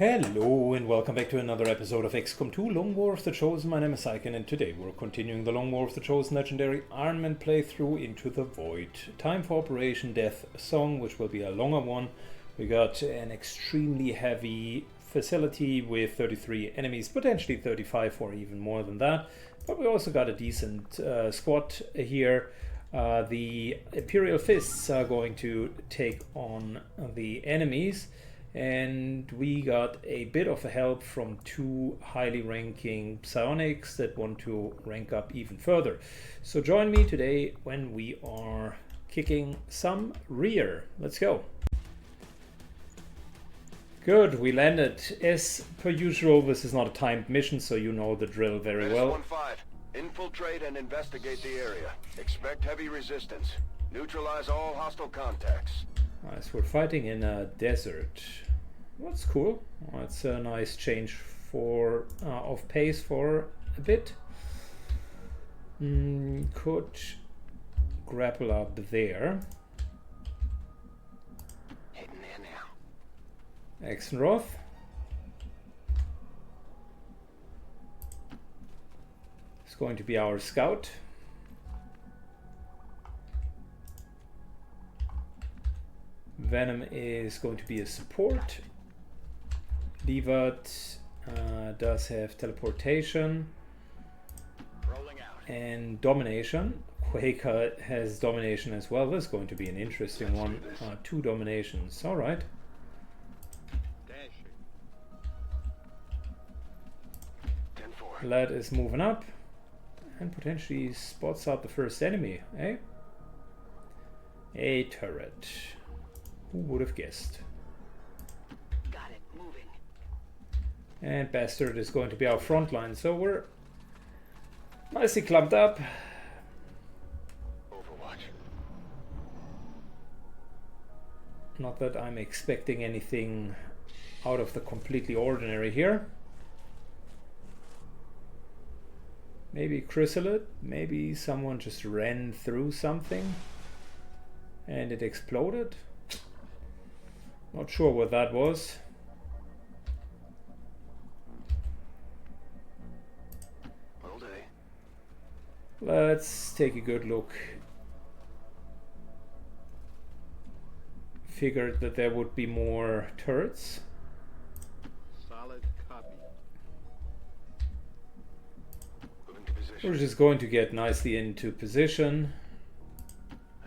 Hello and welcome back to another episode of Xcom 2 Long War of the Chosen. My name is Syken and today we're continuing the Long War of the Chosen legendary Ironman playthrough Into the Void. Time for Operation Death Song, which will be a longer one. We got an extremely heavy facility with 33 enemies, potentially 35 or even more than that. But we also got a decent squad here. The Imperial Fists are going to take on the enemies. And we got a bit of a help from two highly ranking psionics that want to rank up even further. So join me today when we are kicking some rear. Let's go. Good, we landed. As per usual, this is not a timed mission, so you know the drill very well. 1-5. Infiltrate and investigate the area. Expect heavy resistance. Neutralize all hostile contacts. Nice, we're fighting in a desert. That's cool. It's a nice change for of pace for a bit. Could grapple up there. Heading there now. Exenroth. It's going to be our scout. Venom is going to be a support. Levat does have teleportation and domination. Quaker has domination as well. This is going to be an interesting one. Two dominations. All right. Lad is moving up and potentially spots out the first enemy. Eh? A turret. Who would have guessed? Got it. Moving. And Bastard is going to be our front line, so we're nicely clumped up. Overwatch. Not that I'm expecting anything out of the completely ordinary here. Maybe chrysalid, maybe someone just ran through something and it exploded. Not sure what that was. All day. Let's take a good look. Figured that there would be more turrets. Solid copy. Moving to position. We're just going to get nicely into position.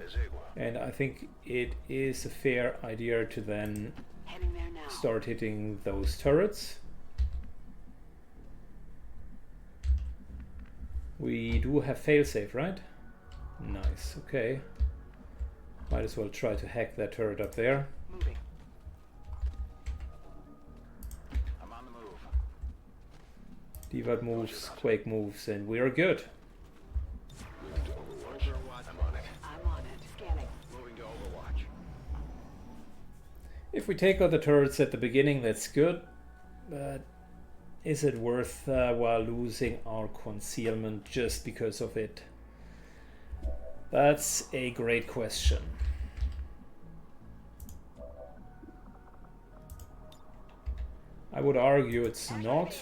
Ezegua. And I think it is a fair idea to then Heading there now. start hitting those turrets. We do have failsafe, right? Nice, okay. Might as well try to hack that turret up there. Moving. I'm on the move. Divat moves, Quake moves, and we are good. Moving to Overwatch. I'm on it. I'm on it. Scanning. Moving to Overwatch. If we take out the turrets at the beginning, that's good. But is it worth while losing our concealment just because of it? That's a great question. I would argue it's not.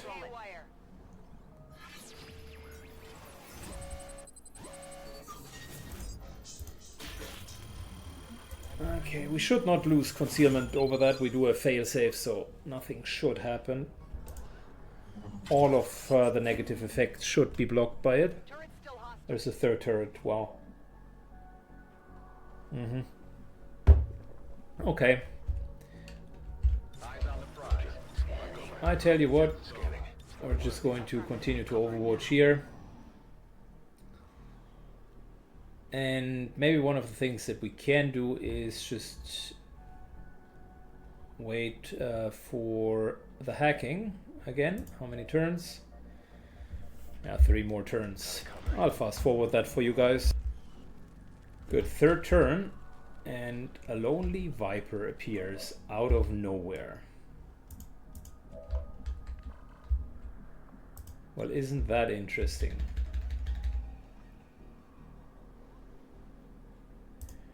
Okay, we should not lose concealment over that. We do a failsafe, so nothing should happen. All of the negative effects should be blocked by it. There's a third turret. Wow. Okay. Eyes on the prize. I tell you what, Scanning. we're just going to continue to overwatch here. And maybe one of the things that we can do is just wait for the hacking again. How many turns? Yeah, 3 more turns. I'll fast forward that for you guys. Good, third turn, and a lonely Viper appears out of nowhere. Well, isn't that interesting?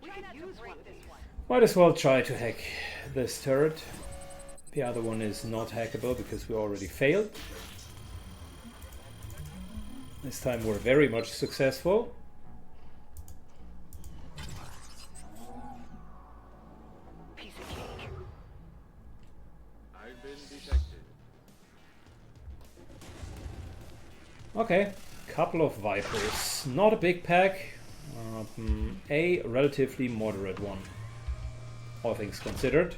We could use one this one. Might as well try to hack this turret. The other one is not hackable because we already failed. This time we're very much successful. Piece of cake. I've been detected. Okay, couple of Vipers. Not a big pack. A relatively moderate one, all things considered.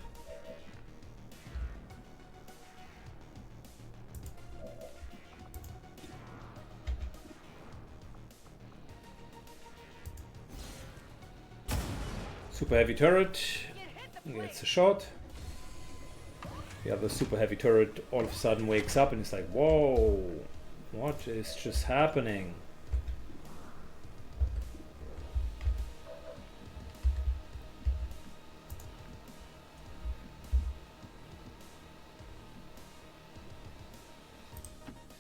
Super heavy turret gets a shot. The other super heavy turret all of a sudden wakes up and is like, whoa, what is just happening?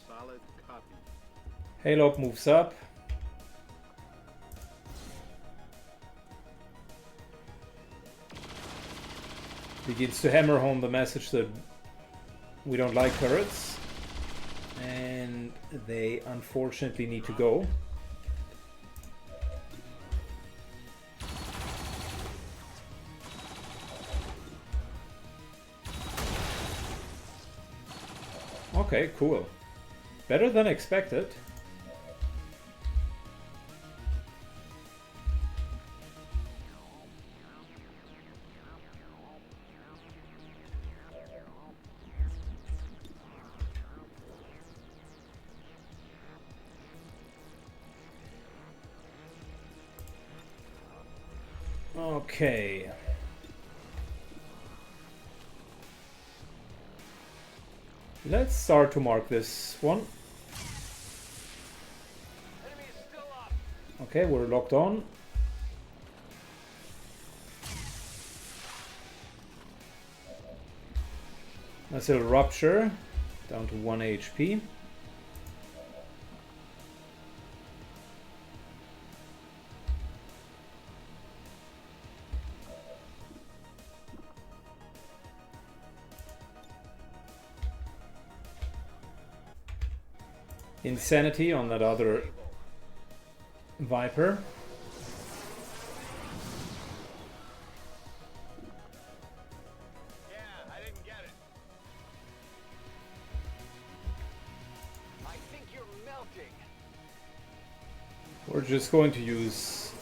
Solid copy. Haylock moves up. Begins to hammer home the message that we don't like turrets. And they unfortunately need to go. Okay, cool. Better than expected. Okay. Let's start to mark this one. Okay, we're locked on. Nice little rupture. Down to 1 HP. Insanity on that other Viper. Yeah, I didn't get it. I think you're melting. We're just going to use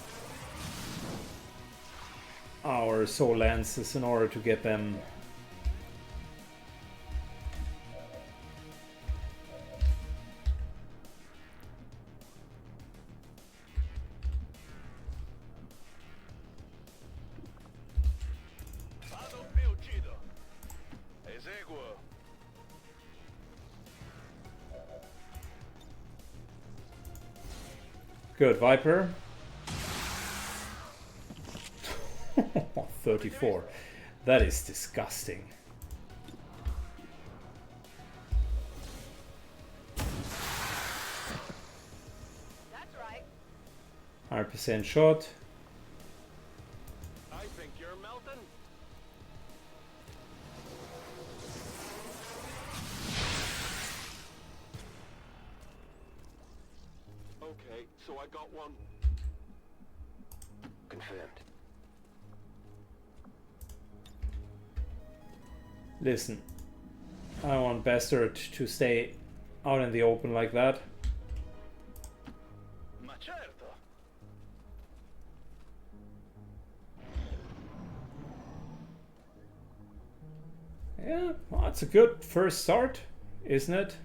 our soul lances in order to get them good. Viper. 34. That is disgusting. That's right. 100% shot. I think you're melting. Okay, so I got one. Confirmed. Listen, I want Bastard to stay out in the open like that. Ma certo. Yeah, well, that's a good first start, isn't it?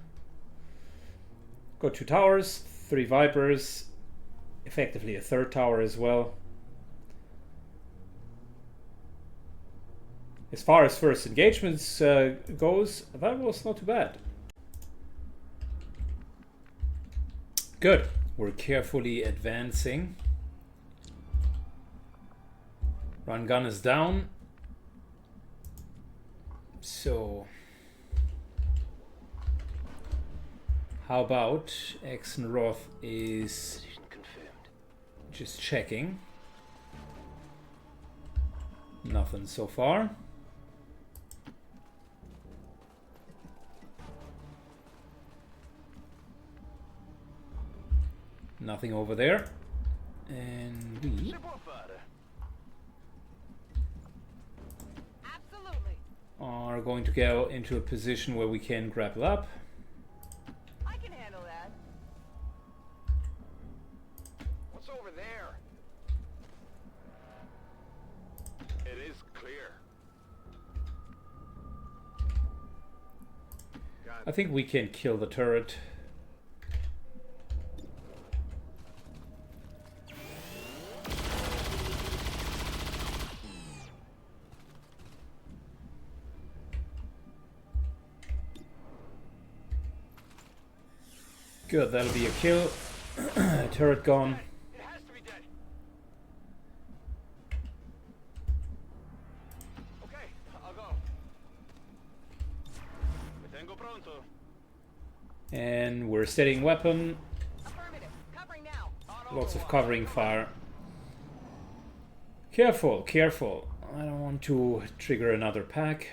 Got 2 towers, 3 Vipers, effectively a 3rd tower as well. As far as first engagements goes, that was not too bad. Good. We're carefully advancing. Run gun is down. So, how about Exenroth is Confirmed. just checking. Nothing so far. Nothing over there. And we Si può fare. Absolutely. are going to go into a position where we can grapple up. I can handle that. What's over there? It is clear. I think we can kill the turret. Good, that'll be a kill. Turret gone. It has to be dead. Okay, I'll go. Me tengo pronto. And we're steadying weapon. Affirmative. Covering now. Lots of covering fire. Careful, careful. I don't want to trigger another pack.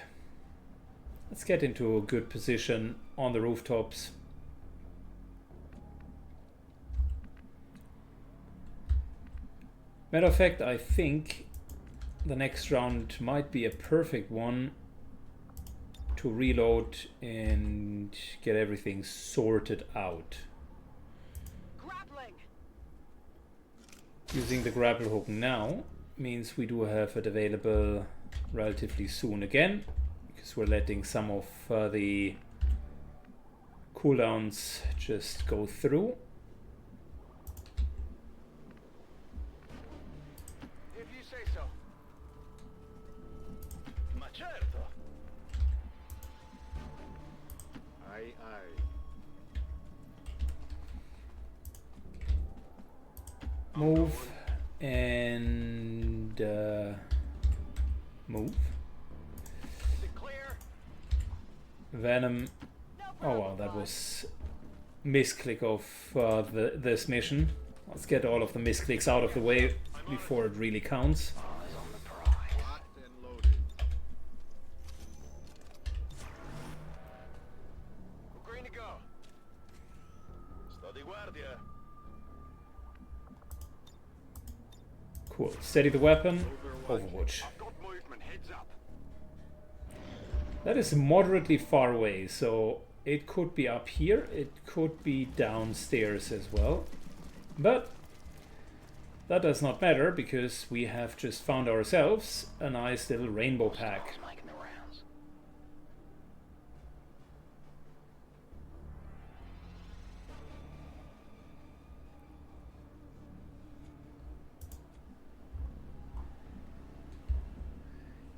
Let's get into a good position on the rooftops. Matter of fact, I think the next round might be a perfect one to reload and get everything sorted out. Grappling. Using the grapple hook now means we do have it available relatively soon again, because we're letting some of the cooldowns just go through. If you say so. Ma certo. Aye, aye. Move and move. Is it clear? Venom. No Oh problem, wow, that boss. was misclick of this mission. Let's get all of the misclicks out of the way before it really counts. Eyes on the prize. Locked and loaded. We're green to go. Sto di guardia. Cool. Steady the weapon. Overwatch. I've got movement. Heads up. That is moderately far away, so it could be up here, it could be downstairs as well. But that does not matter, because we have just found ourselves a nice little rainbow pack. Making the rounds.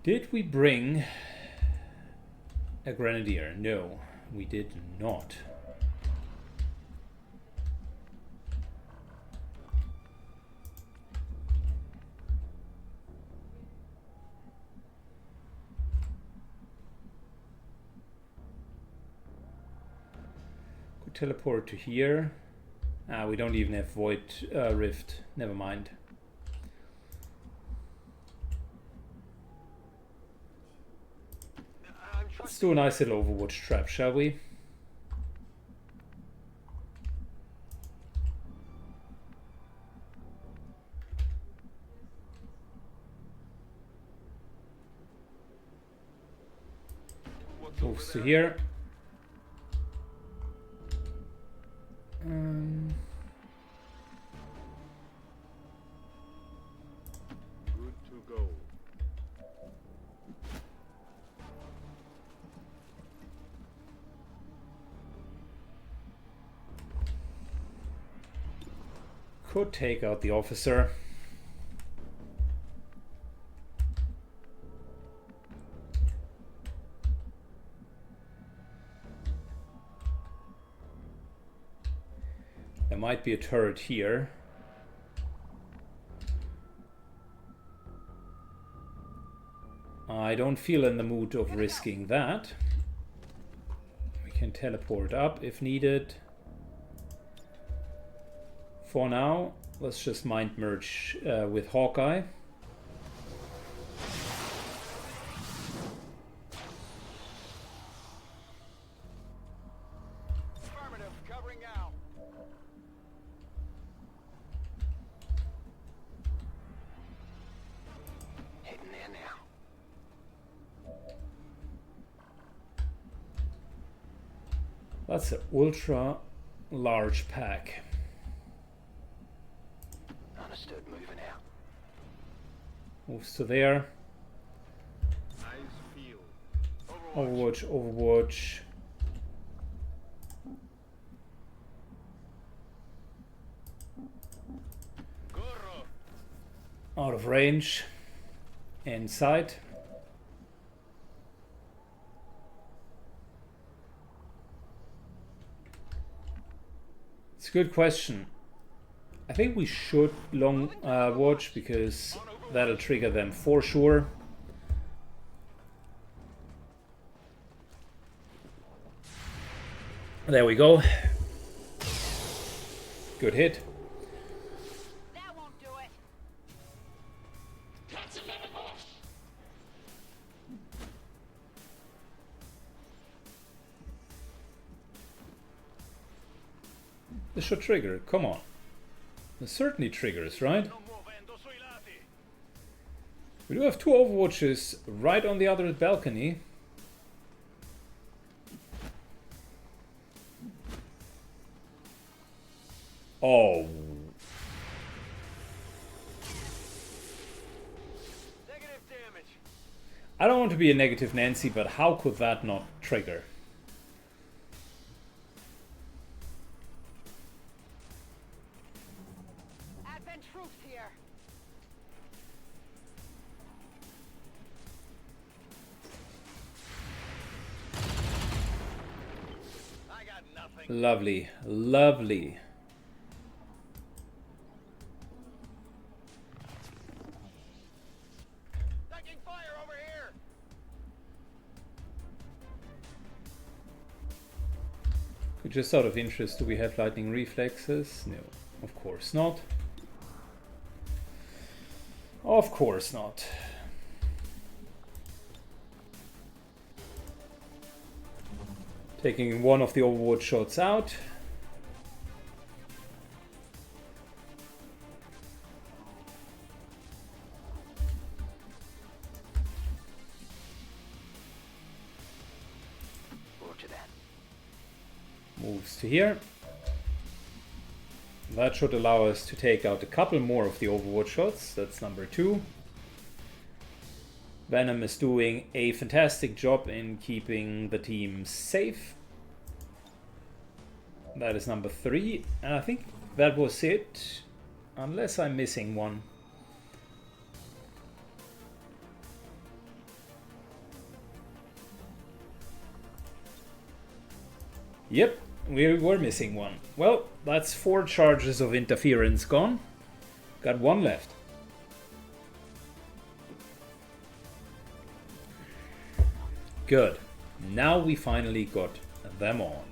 Did we bring a grenadier? No, we did not. Could teleport to here. Ah, we don't even have void rift. Never mind. Let's do a nice little Overwatch trap, shall we? Moves to here. Good to go. Could take out the officer. There might be a turret here. I don't feel in the mood of risking that. We can teleport up if needed. For now, let's just mind merge with Hawkeye. Affirmative. Covering now. That's an ultra large pack. Understood. Moving out. Moves to there. Eyes peeled. Overwatch, Overwatch. Out of range. Inside. It's a good question. I think we should long watch because that'll trigger them for sure. There we go. Good hit. That won't do it. This should trigger. Come on. This certainly triggers, right? We do have two Overwatches right on the other balcony. Oh. Negative damage. I don't want to be a negative Nancy, but how could that not trigger? Advent troops here. I got nothing. Lovely, lovely. Taking fire over here. Just out of interest, do we have lightning reflexes? No, of course not. Of course not. Taking one of the Overwatch shots out. Roger that. Moves to here. That should allow us to take out a couple more of the Overwatch shots. That's number 2. Venom is doing a fantastic job in keeping the team safe. That is number 3. And I think that was it. Unless I'm missing one. Yep, we were missing one. Well, that's 4 charges of interference gone. Got 1 left. Good. Now we finally got them on.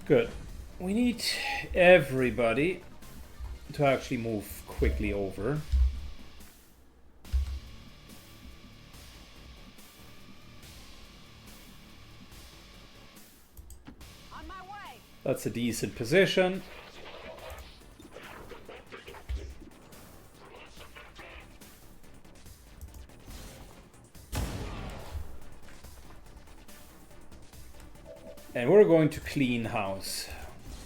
Good. We need everybody to actually move quickly over. On my way. That's a decent position. And we're going to clean house.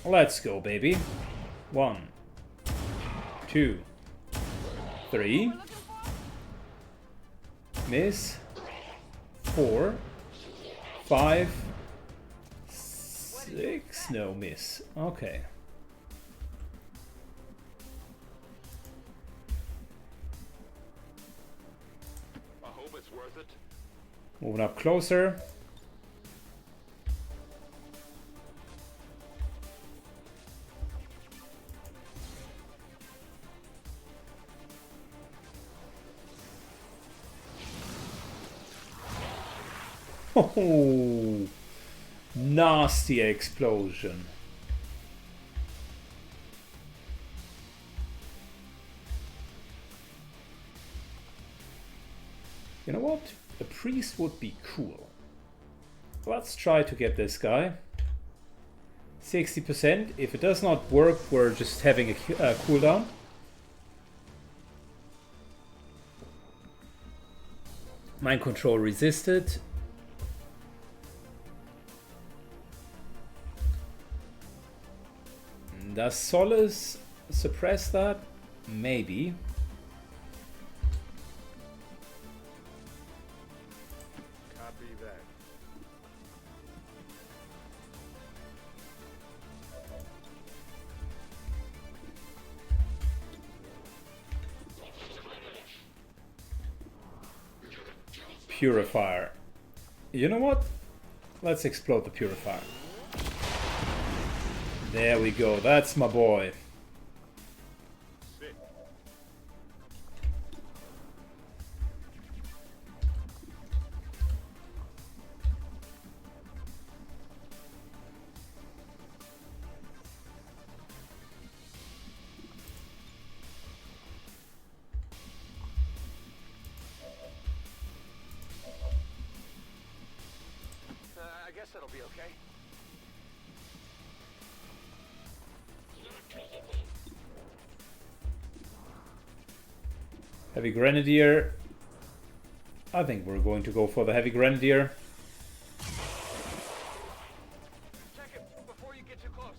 Let's go, baby. 1, 2, 3. Miss. 4, 5, 6. No, miss. Okay. I hope it's worth it. Moving up closer. Oh, nasty explosion. You know what? A priest would be cool. Let's try to get this guy. 60%. If it does not work, we're just having a cooldown. Mind control resisted. Does Solace suppress that? Maybe. Copy that. Purifier. You know what? Let's explode the purifier. There we go. That's my boy. Sick. I guess that'll be okay. Heavy Grenadier. I think we're going to go for the Heavy Grenadier. Check it before you get too close.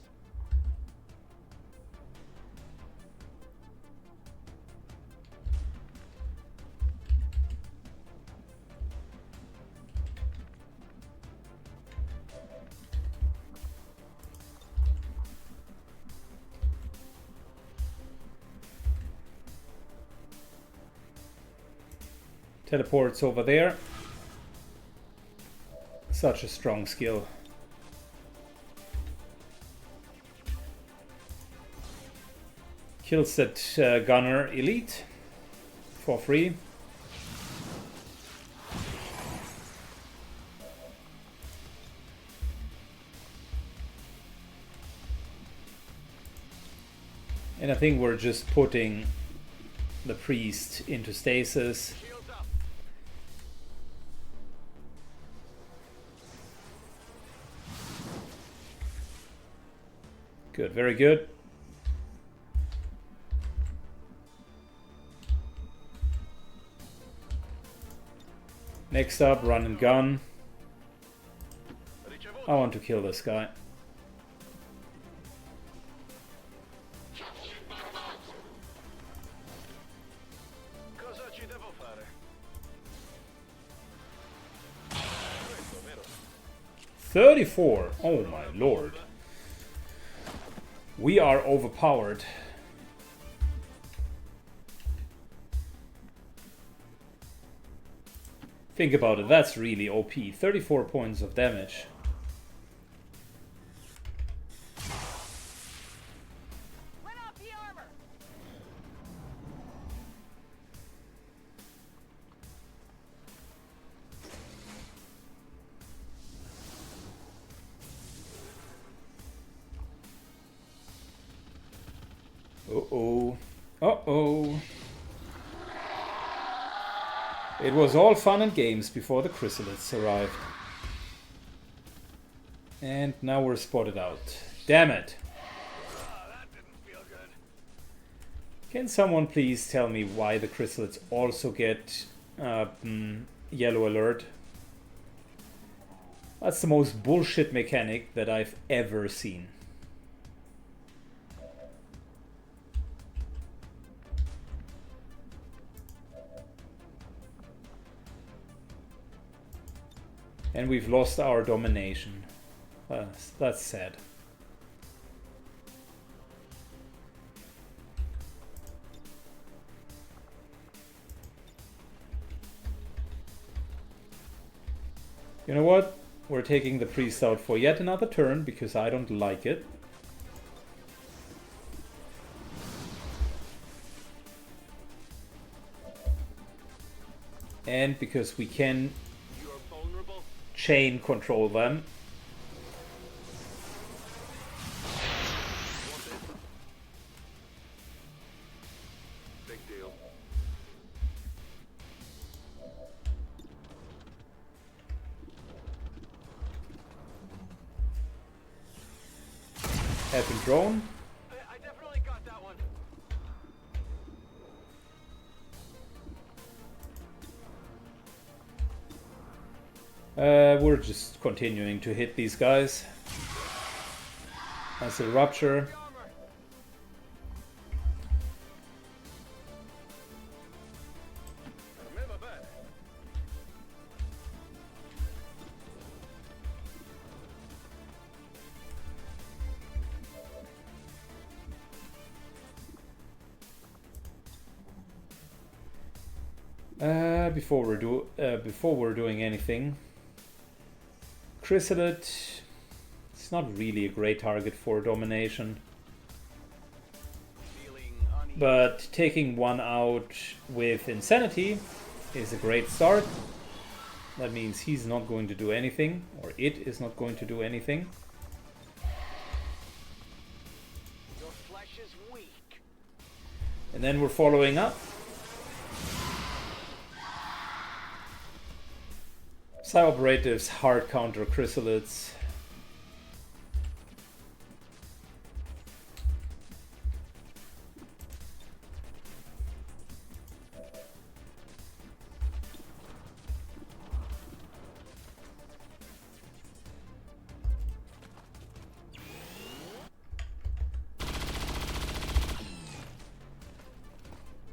Teleports over there. Such a strong skill. Kills that gunner elite for free. And I think we're just putting the priest into stasis. Shields up. Good, very good. Next up, run and gun. I want to kill this guy. Cosa ci devo fare? 34. Oh my lord. We are overpowered. Think about it, that's really OP. 34 points of damage. Let off the armor. Uh-oh. Uh-oh. It was all fun and games before the chrysalids arrived. And now we're spotted out. Damn it. That didn't feel good. Can someone please tell me why the chrysalids also get yellow alert? That's the most bullshit mechanic that I've ever seen. And we've lost our domination. That's sad. You know what? We're taking the priest out for yet another turn because I don't like it. And because we can You're vulnerable. chain control them. Big deal. Effing drone. I definitely got that one. We're just continuing to hit these guys. Nice little rupture. Before we're doing anything, Chrysalid, it's not really a great target for domination, but taking one out with Insanity is a great start. That means he's not going to do anything, or it is not going to do anything. Your flesh is weak. And then we're following up. Psi Operatives hard counter Chrysalids.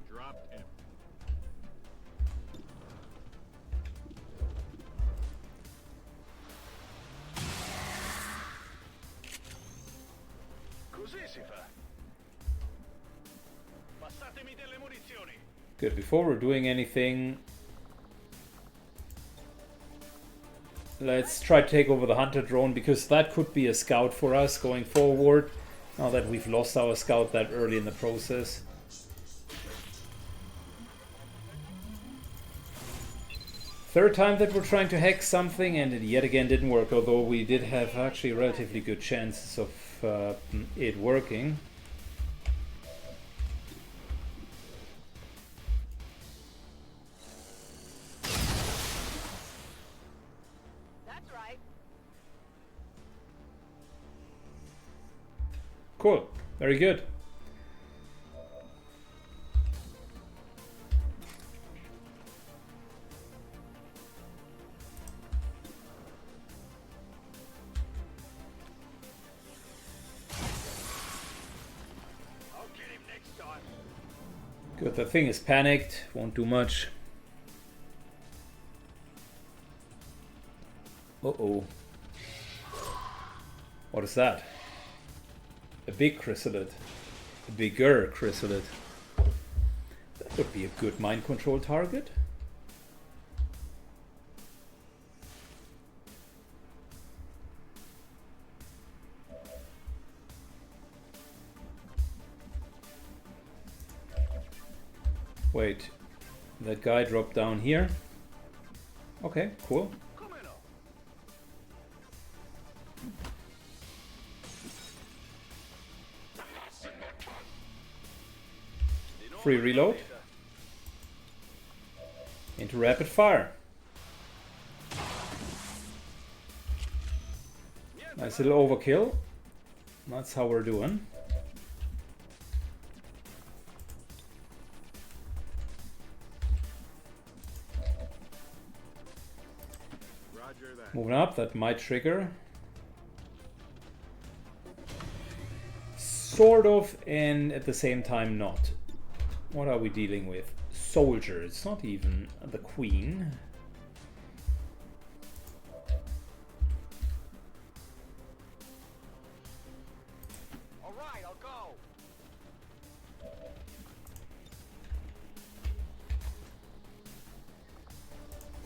Dropped him. Così si fa. Passatemi delle munizioni. Good, before we're doing anything, let's try to take over the hunter drone, because that could be a scout for us going forward, now that we've lost our scout that early in the process. Third time that we're trying to hack something, and it yet again didn't work, although we did have actually relatively good chances of it working. That's right. Cool, very good. I'll get him next time. Good, the thing is panicked, won't do much. Uh-oh. What is that? A big chrysalid. A bigger chrysalid. That would be a good mind control target. Wait, that guy dropped down here. Okay, cool. Come in. Free reload. Into rapid fire. Nice little overkill. That's how we're doing. Roger that. Moving up, that might trigger. Sort of, and at the same time not. What are we dealing with? Soldier, it's not even the queen. All right, I'll go.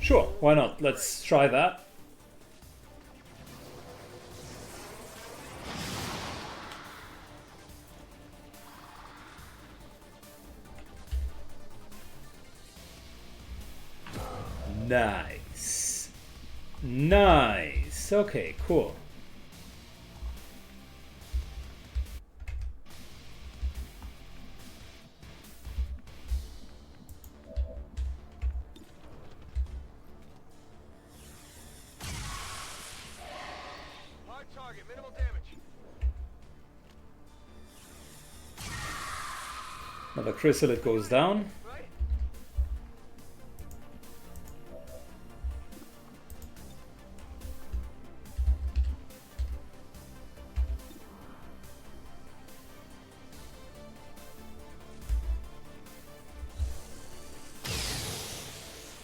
Sure, why not? Let's try that. Nice. Nice. Okay, cool. Hard target, minimal damage. Another chrysalid goes down. Right?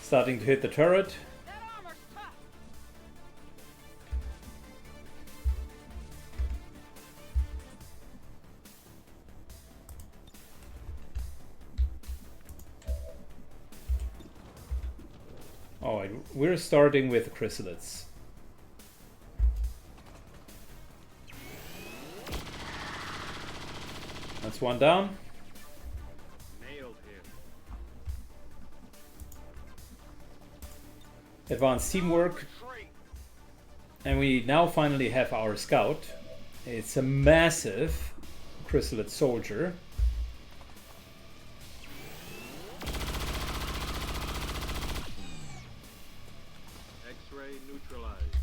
Starting to hit the turret. That armor's tough. Alright, we're starting with chrysalids. That's one down. Nailed him. Advanced teamwork. And we now finally have our scout. It's a massive chrysalid soldier. X-ray neutralized.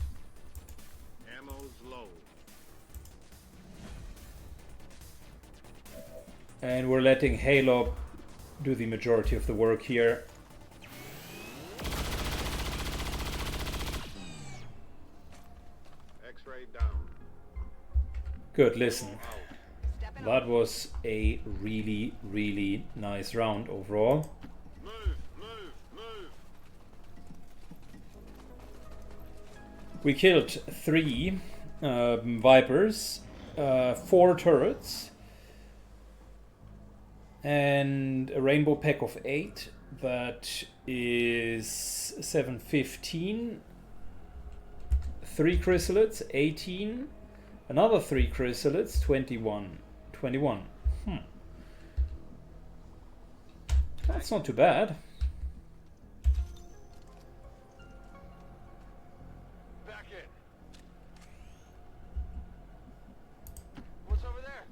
Ammo's low. And we're letting Halo do the majority of the work here. X-ray down. Good, listen. Stepping That was a really, really nice round overall. Move, move, move. We killed 3 Vipers, 4 turrets, and a rainbow pack of 8. That is 715. 3 chrysalids, 18. Another 3 chrysalids, 21. 21. That's not too bad. Back in. What's over there?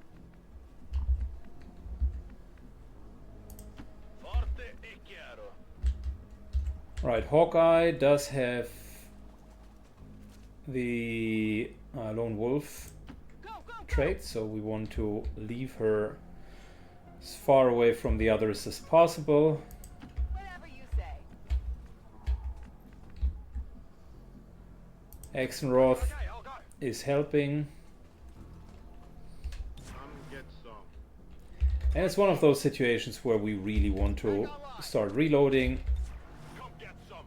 Forte e chiaro. Right, Hawkeye does have the Lone Wolf Go, go, go. trait, so we want to leave her as far away from the others as possible. Whatever you say. Exenroth Okay, okay. is helping, Come get some. and it's one of those situations where we really want to start reloading. Come get some.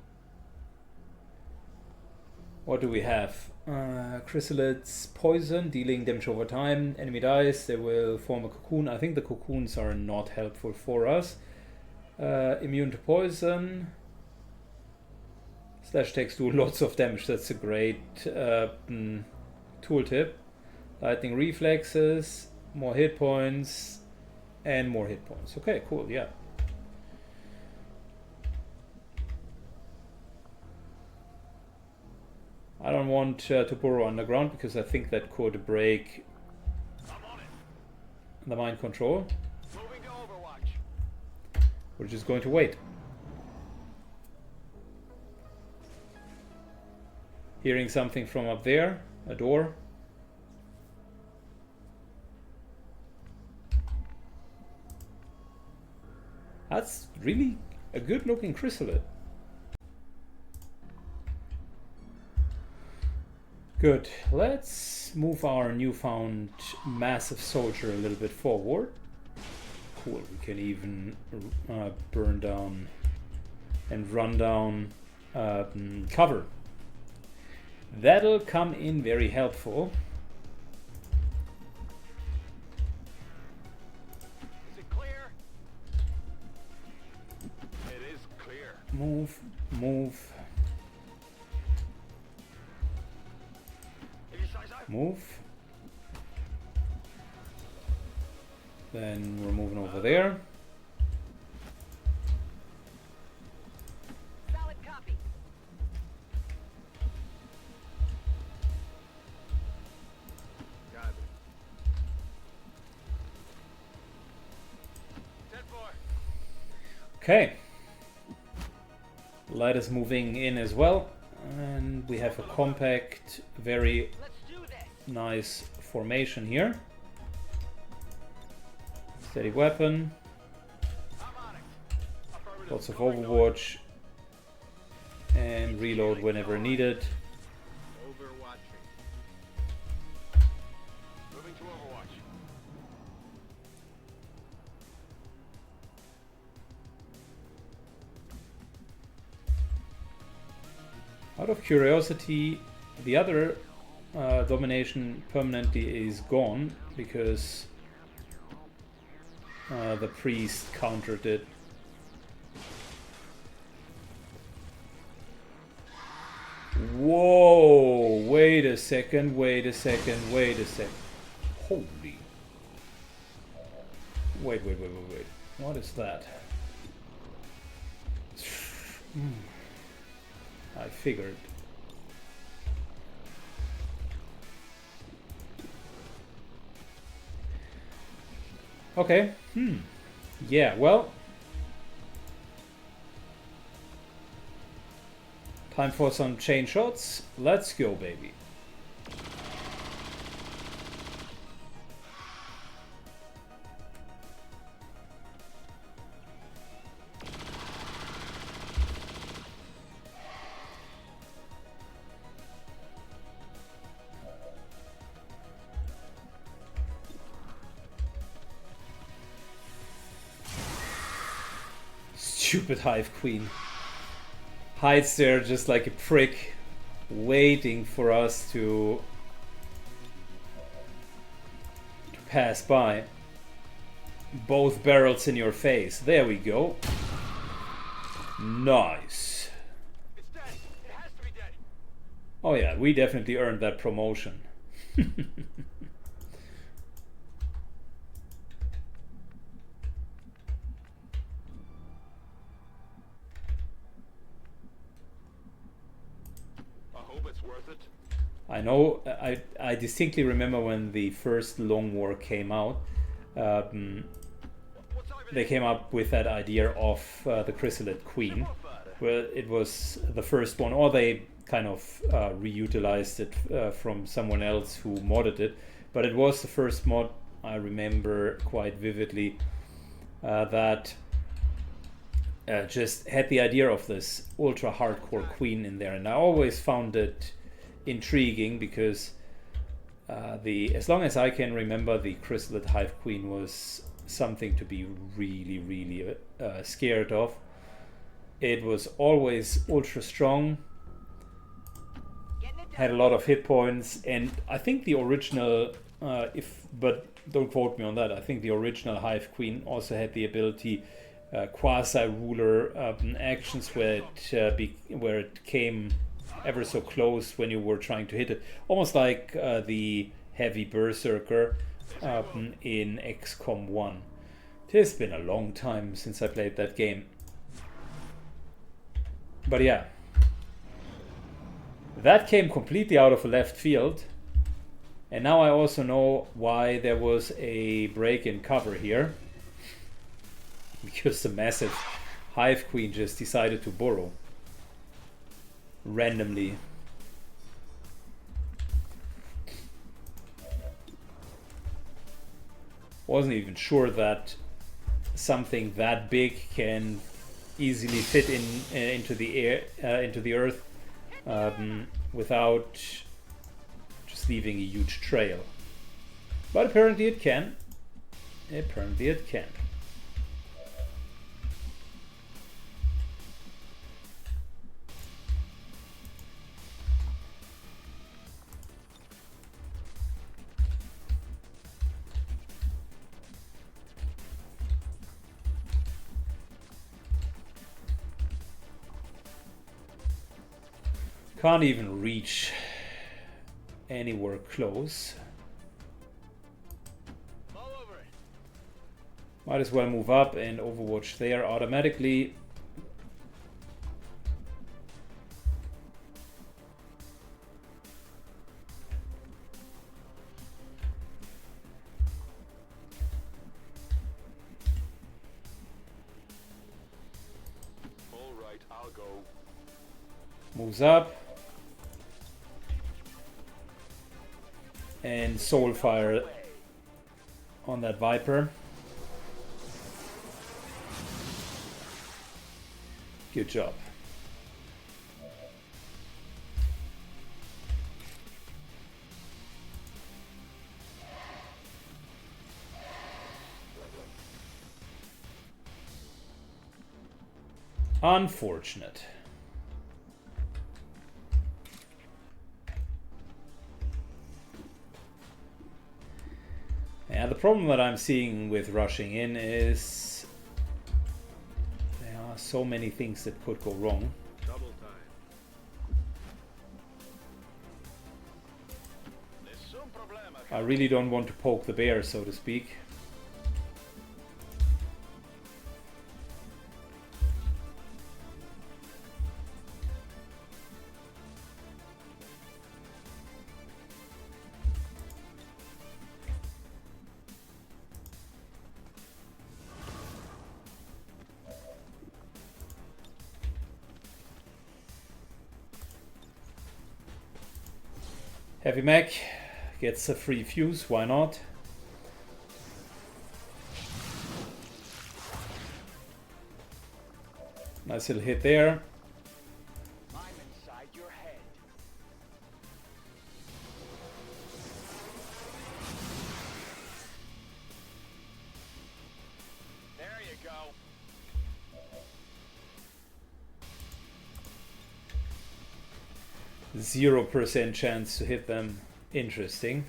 What do we have? Chrysalids poison, dealing damage over time. Enemy dies, they will form a cocoon. I think the cocoons are not helpful for us. Immune to poison. Slash takes do lots of damage. That's a great tooltip. Lightning reflexes, more hit points, and more hit points. Okay, cool, yeah. I don't want to burrow underground because I think that could break I'm on it. the mind control. Moving to Overwatch. We're just going to wait. Hearing something from up there, a door. That's really a good looking chrysalid. Good. Let's move our newfound massive soldier a little bit forward. Cool. We can even burn down and run down cover. That'll come in very helpful. Is it clear? It is clear. Move, move, move. Then we're moving over there. Solid copy. Got it. 10-4. Okay. Light is moving in as well. And we have a compact, very Let's do this. nice formation here. Steady weapon. Lots of Overwatch. And reload whenever needed. Overwatching. Moving to Overwatch. Out of curiosity, the other domination permanently is gone because the priest countered it. Whoa! Wait a second, wait a second, wait a second. Holy. Wait. What is that? I figured. Okay. Yeah, well. Time for some chain shots. Let's go, baby. Stupid Hive Queen. Hides there just like a prick, waiting for us to pass by. Both barrels in your face. There we go. Nice. It's dead. It has to be dead. Oh yeah, we definitely earned that promotion. I know, I distinctly remember when the first Long War came out, they came up with that idea of the Chrysalid Queen, where it was the first one, or they kind of reutilized it from someone else who modded it, but it was the first mod, I remember quite vividly, that just had the idea of this ultra hardcore queen in there, and I always found it intriguing because as long as I can remember, the Chrysalid Hive Queen was something to be really scared of. It was always ultra strong, had a lot of hit points, and I think the original, but don't quote me on that, I think the original Hive Queen also had the ability quasi-ruler actions where it came ever so close when you were trying to hit it, almost like the heavy berserker in Xcom 1. It has been a long time since I played that game, but yeah, that came completely out of left field, and now I also know why there was a break in cover here, because the massive Hive Queen just decided to burrow randomly. Wasn't even sure that something that big can easily fit into the air, into the earth, without just leaving a huge trail. But apparently it can. Apparently it can. Can't even reach anywhere close. Might as well move up and overwatch there automatically. All right, I'll go. Moves up. And Soulfire on that Viper. Good job. Unfortunate. Yeah, the problem that I'm seeing with rushing in is there are so many things that could go wrong. Double time. Nessun problema. I really don't want to poke the bear, so to speak. Heavy Mech gets a free fuse, why not? Nice little hit there. I'm inside your head. There you go. 0% chance to hit them. Interesting.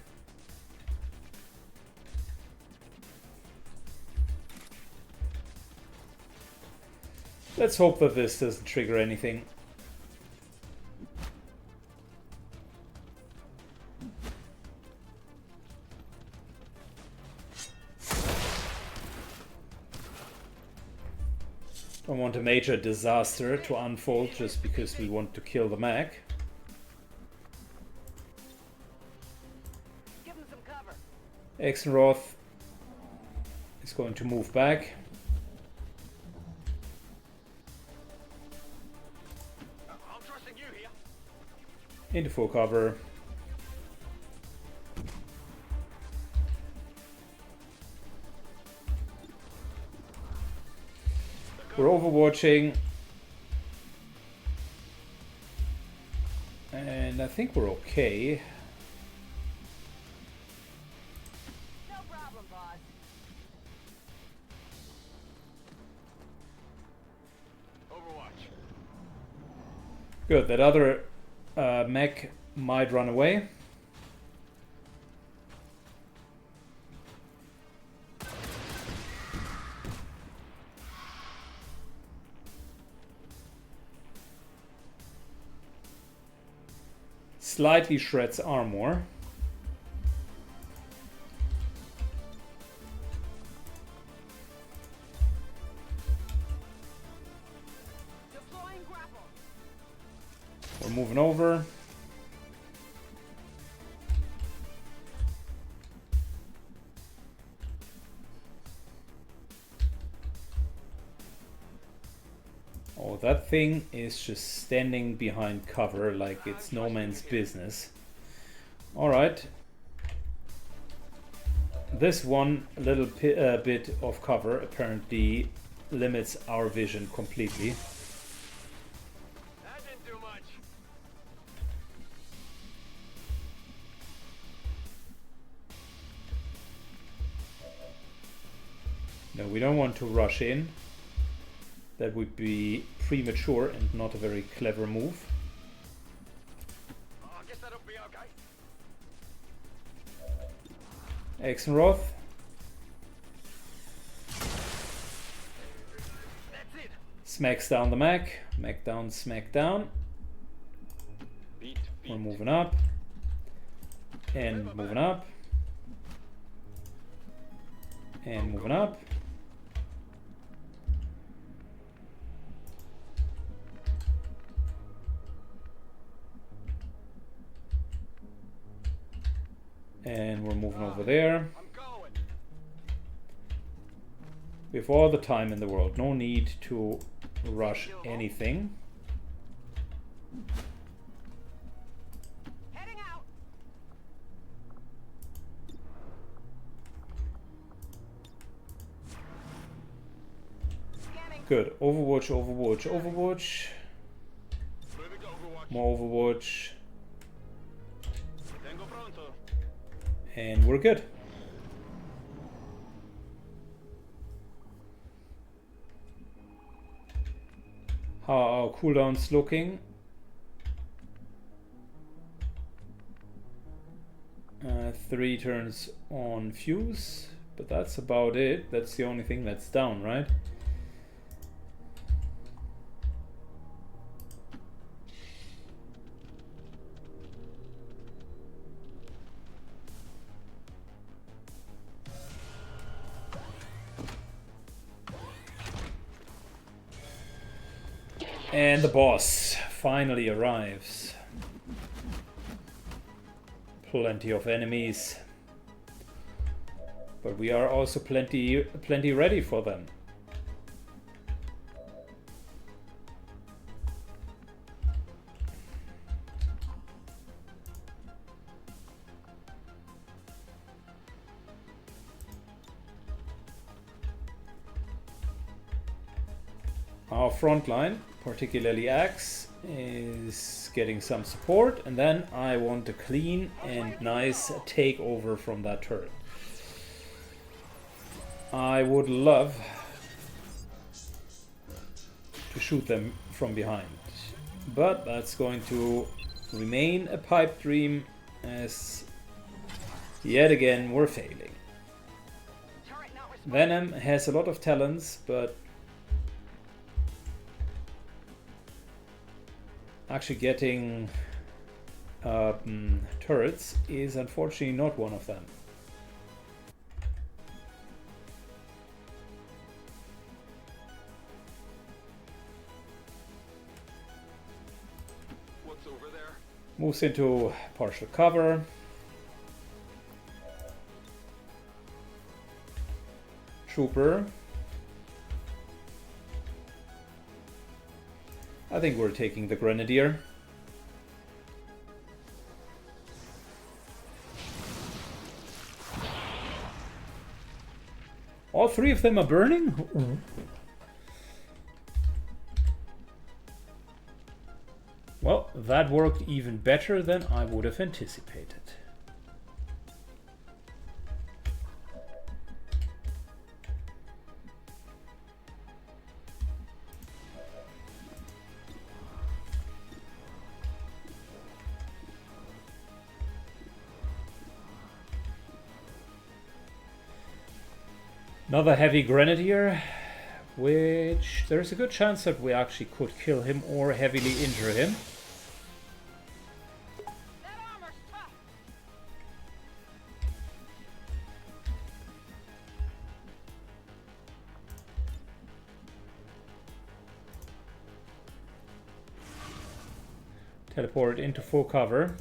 Let's hope that this doesn't trigger anything. Don't want a major disaster to unfold just because we want to kill the mech. Give them some cover. Exenroth is going to move back. I'm trusting you here. Into full cover. We're overwatching. And I think we're okay. No problem, boss. Overwatch. Good, that other mech might run away. Slightly shreds armor. Deploying grapple. We're moving over. Oh, that thing is just standing behind cover like it's no man's business. Alright. This one little bit of cover apparently limits our vision completely. That didn't do much. No, we don't want to rush in. That would be premature and not a very clever move. I guess that'll be okay. Exenroth. That's it. Smacks down the mech. Mech down, smack down. Beat. We're moving up. And moving up. And moving up. And we're moving over there. I'm going. We have all the time in the world. No need to rush anything. Heading out. Scanning. Good. Overwatch, Overwatch, Overwatch. Moving to Overwatch. More Overwatch. Tengo pronto. And we're good. How are our cooldowns looking? 3 turns on fuse, but that's about it. That's the only thing that's down, right? And the boss finally arrives. Plenty of enemies. But we are also plenty ready for them. Our front line, particularly Axe, is getting some support, and then I want a clean and nice takeover from that turret. I would love to shoot them from behind, but that's going to remain a pipe dream, as yet again we're failing. Turret not responding. Venom has a lot of talents, but actually getting turrets is unfortunately not one of them. What's over there? Moves into partial cover. Trooper. I think we're taking the Grenadier. All 3 of them are burning? Well, that worked even better than I would have anticipated. Another heavy Grenadier, which there's a good chance that we actually could kill him or heavily injure him. That armor's tough. Teleport into full cover.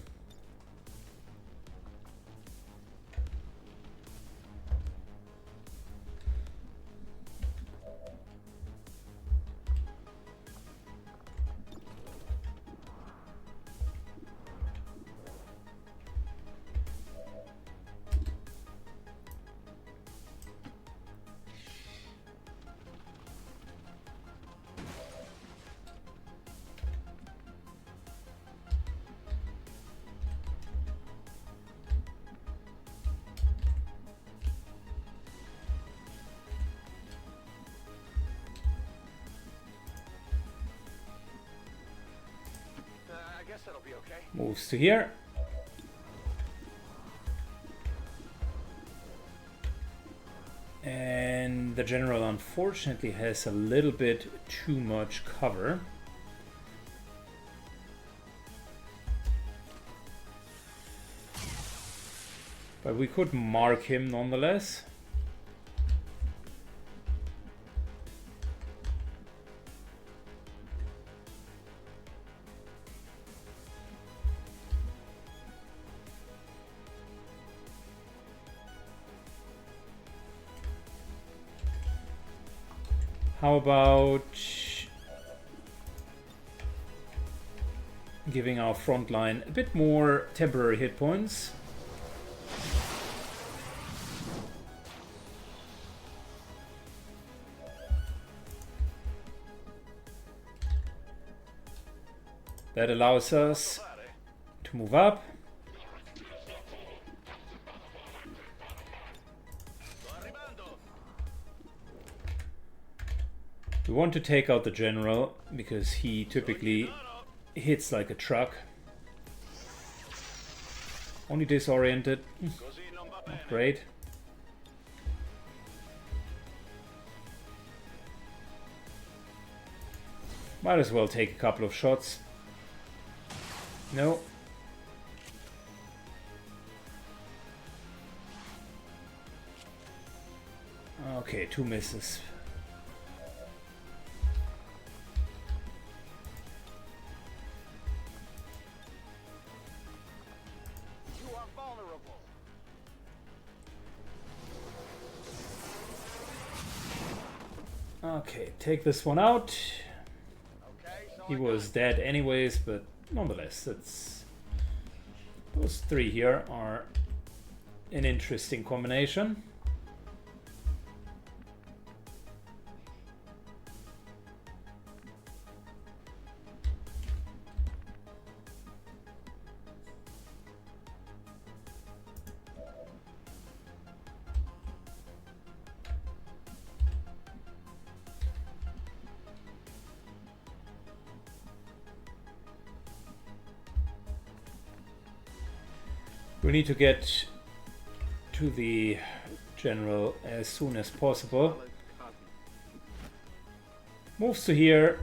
I guess that'll be okay. Moves to here. And the general unfortunately has a little bit too much cover. But we could mark him nonetheless. How about giving our front line a bit more temporary hit points? That allows us to move up. We want to take out the general because he typically hits like a truck. Only disoriented. Not great. Might as well take a couple of shots. No. Okay, 2 misses. You are vulnerable. Okay, take this one out. Okay, so He was dead anyways, but nonetheless, it's those 3 here are an interesting combination. We need to get to the general as soon as possible. Moves to here,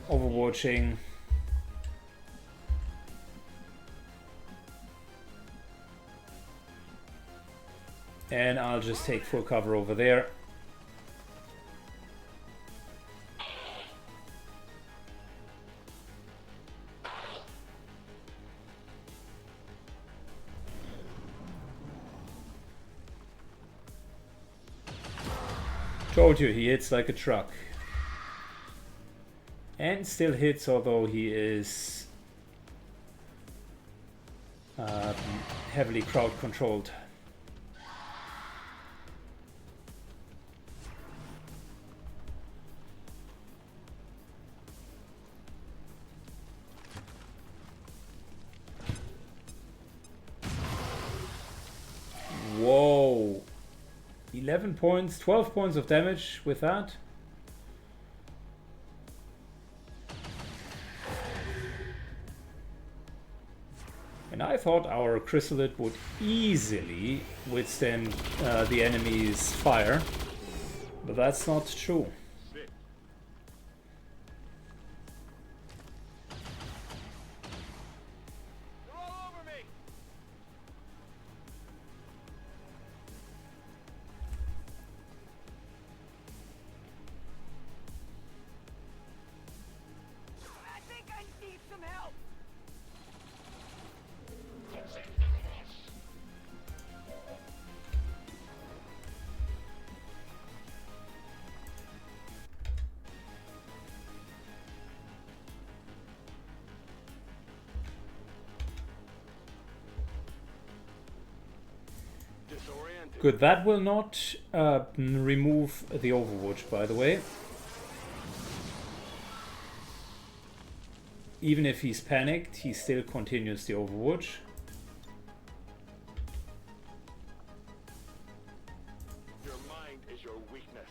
overwatching. And I'll just take full cover over there. Told you, he hits like a truck. And still hits, although he is heavily crowd controlled. Whoa. 11 points, 12 points of damage with that. And I thought our chrysalid would easily withstand the enemy's fire, but that's not true. You're all over me. I think I need some help. Disoriented. Good, that will not remove the overwatch, by the way. Even if he's panicked, he still continues the overwatch. Your mind is your weakness.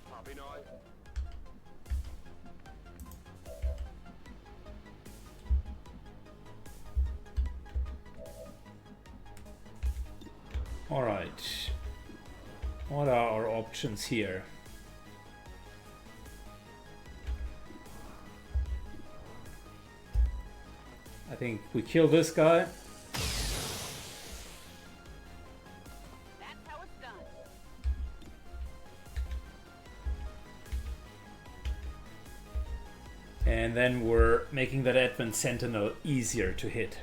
Poppy knife. All right. What are our options here? I think we kill this guy. That's how it's done. And then we're making that Advent Sentinel easier to hit.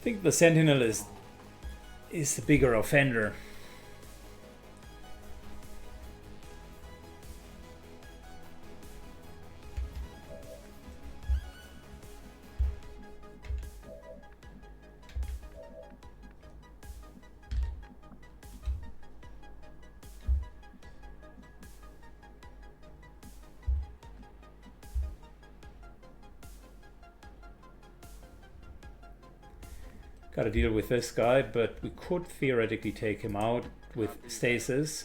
I think the Sentinel is the bigger offender. Gotta deal with this guy, but we could theoretically take him out with stasis.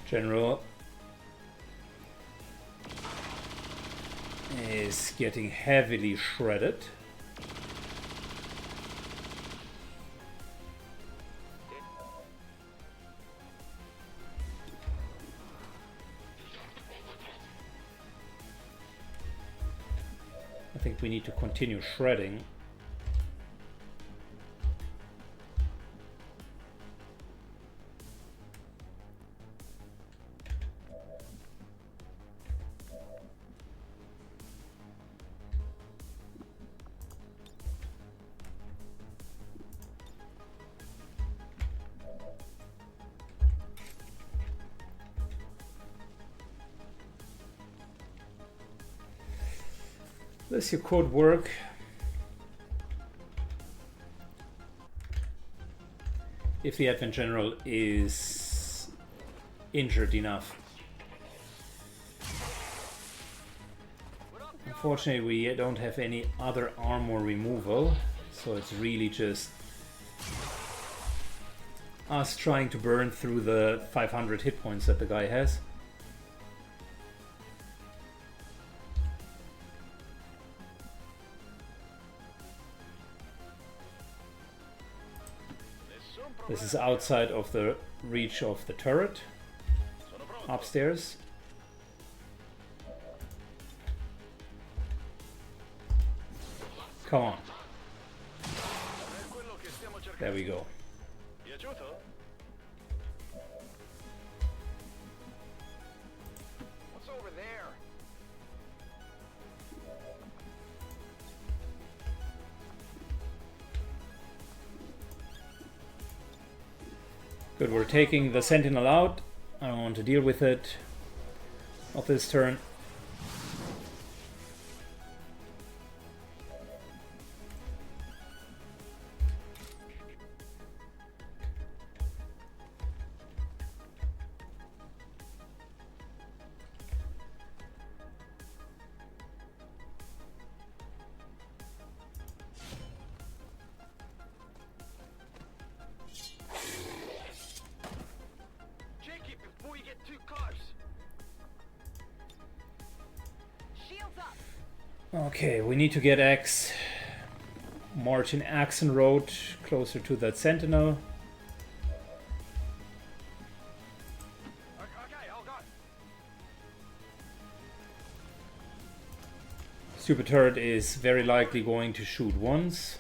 General is getting heavily shredded. I think we need to continue shredding. This you could work. If the Advent General is injured enough. Unfortunately, we don't have any other armor removal, so it's really just us trying to burn through the 500 hit points that the guy has. This is outside of the reach of the turret upstairs. Come on. There we go. What's over there? Good, we're taking the Sentinel out. I don't want to deal with it. Not this turn. Okay, we need to get Martin Axenroad closer to that Sentinel. Super turret is very likely going to shoot once.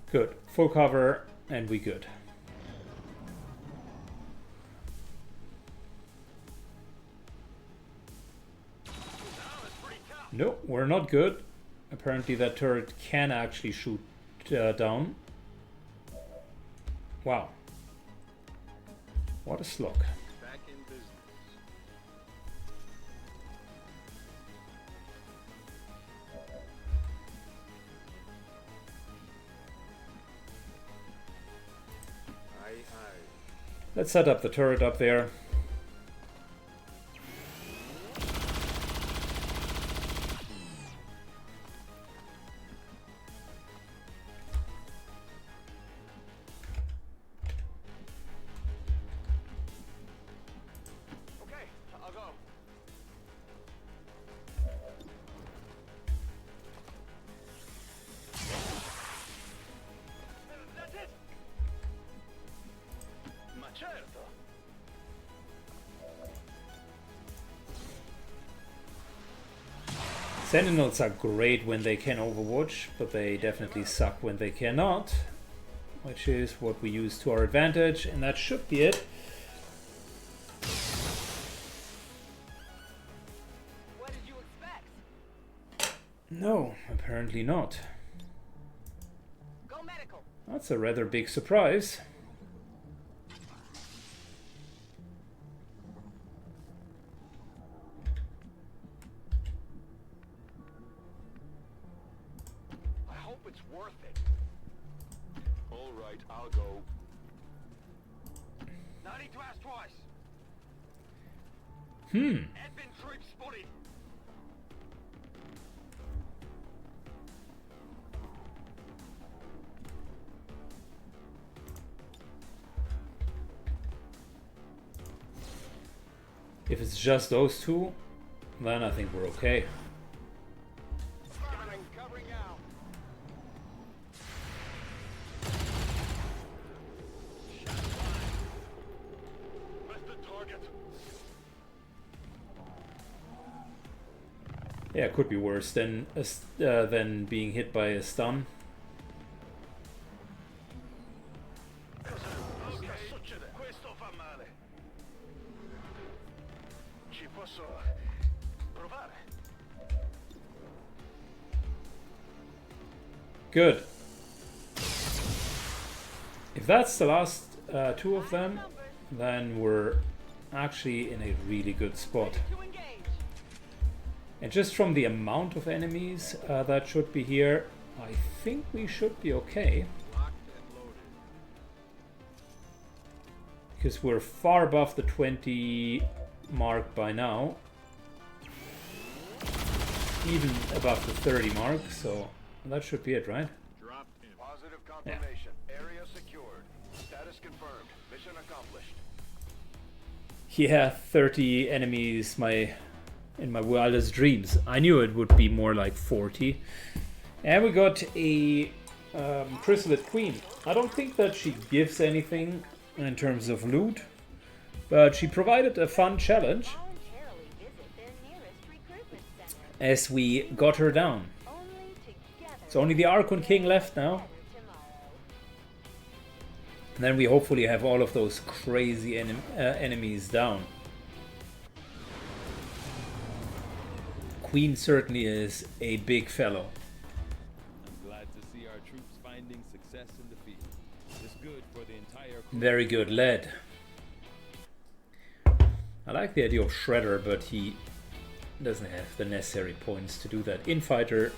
Good. Full cover and we good. No, we're not good. Apparently that turret can actually shoot down. Wow. What a slog. Back in business. Let's set up the turret up there. certo. Sentinels are great when they can overwatch, but they definitely suck when they cannot, which is what we use to our advantage, and that should be it. What did you expect? No, apparently not. Go medical. That's a rather big surprise. I hope it's worth it. All right, I'll go. Not need to ask twice. Advent troops spotted. If it's just those two, then I think we're okay. Covering now. Missed the target. Yeah, it could be worse than being hit by a stun. Ok, succede. Questo fa male. Ci posso provare. Good. If that's the last two of them, then we're actually in a really good spot. To engage. And just from the amount of enemies that should be here, I think we should be okay. Locked and loaded. Because we're far above the 20 mark by now. Even above the 30 mark, so that should be it, right? Drop in. Positive confirmation. Area secured. Status confirmed. Mission accomplished. Yeah, 30 enemies in my wildest dreams. I knew it would be more like 40. And we got a Chrysalid Queen. I don't think that she gives anything in terms of loot, but she provided a fun challenge Voluntarily visit their nearest recruitment center. as we got her down. Only together. It's only the Archon King left now. Tomorrow. And then we hopefully have all of those crazy enemies down. Queen certainly is a big fellow. I'm glad to see our troops finding success in the field. It's good for the entire crew. Very good led. I like the idea of Shredder, but he doesn't have the necessary points to do that. Infighter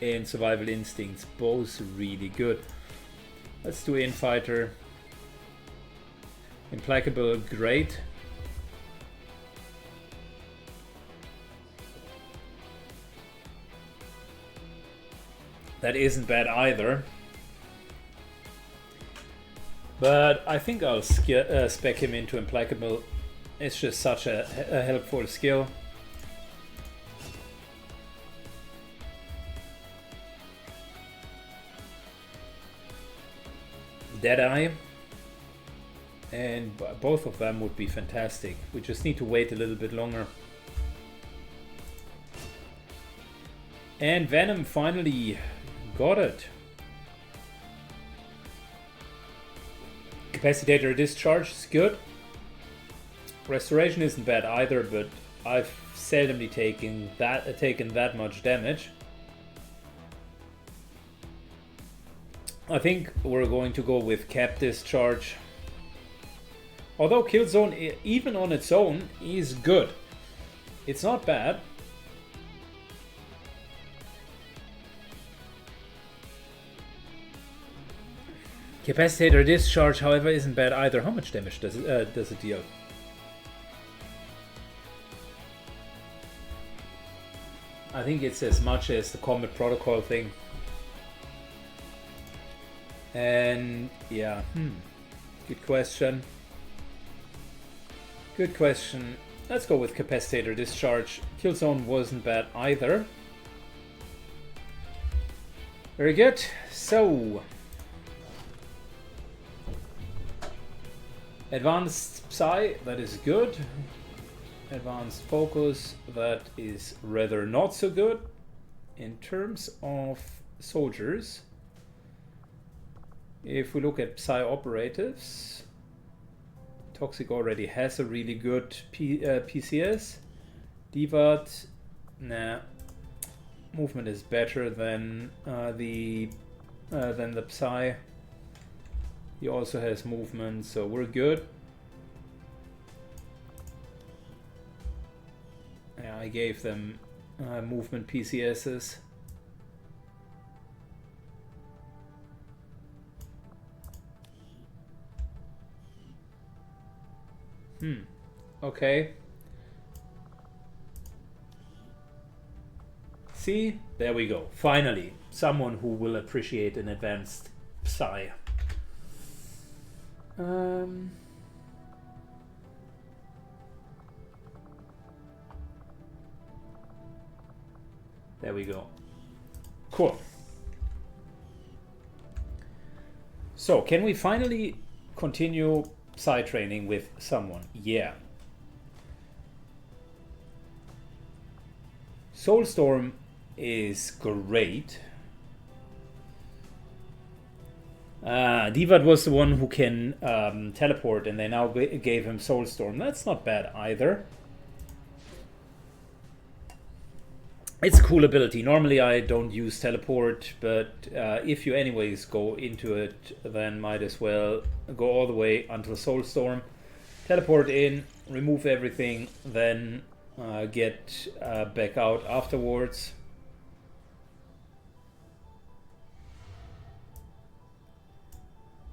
and Survival Instincts, both really good. Let's do Infighter. Implacable, great. That isn't bad either. But I think I'll spec him into Implacable. It's just such a helpful skill. Deadeye. And both of them would be fantastic. We just need to wait a little bit longer. And Venom finally got it. Capacitator Discharge is good. Restoration isn't bad either, but I've seldomly taken that much damage. I think we're going to go with Cap Discharge. Although Killzone, even on its own, is good. It's not bad. Capacitator Discharge, however, isn't bad either. How much damage does it deal? I think it's as much as the Combat Protocol thing. And yeah, good question. Good question. Let's go with Capacitator Discharge. Killzone wasn't bad either. Very good. So Advanced Psi, that is good. Advanced Focus, that is rather not so good. In terms of soldiers, if we look at Psi operatives, Toxic already has a really good PCS. Divat, nah. Movement is better than the Psi. He also has movement, so we're good. Yeah, I gave them movement PCSs. Okay. See? There we go. Finally, someone who will appreciate an advanced Psi. There we go. Cool. So, can we finally continue Psi training with someone? Yeah. Soulstorm is great. Divat was the one who can teleport, and they now gave him Soulstorm. That's not bad either. It's a cool ability. Normally I don't use teleport, but if you anyways go into it, then might as well go all the way until Soulstorm. Teleport in, remove everything, then get back out afterwards.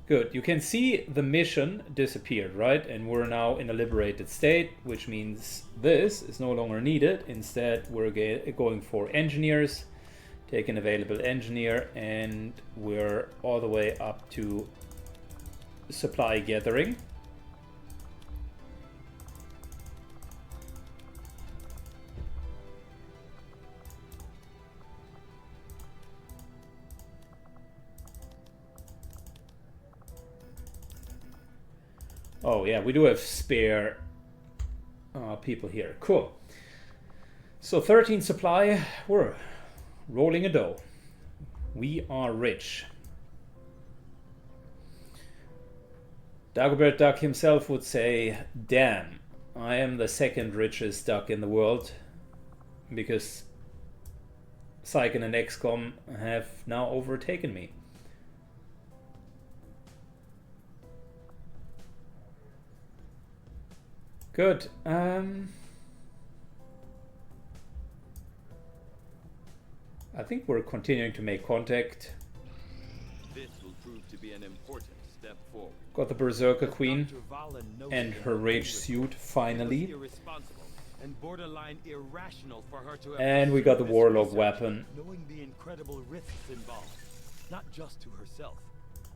Good. You can see the mission disappeared, right? And we're now in a liberated state, which means this is no longer needed. Instead, we're going for engineers, take an available engineer, and we're all the way up to supply gathering. Oh yeah, we do have spare people here. Cool. So 13 supply, we're rolling a dough. We are rich. Dagobert Duck himself would say, damn, I am the second richest duck in the world, because Syken and Xcom have now overtaken me. Good. I think we're continuing to make contact. This will prove to be an important step forward. Got the Berserker Queen and her rage suit finally. And borderline irrational for her to have And we got the pursued this Warlock research, weapon. knowing the incredible risks involved, not just to herself,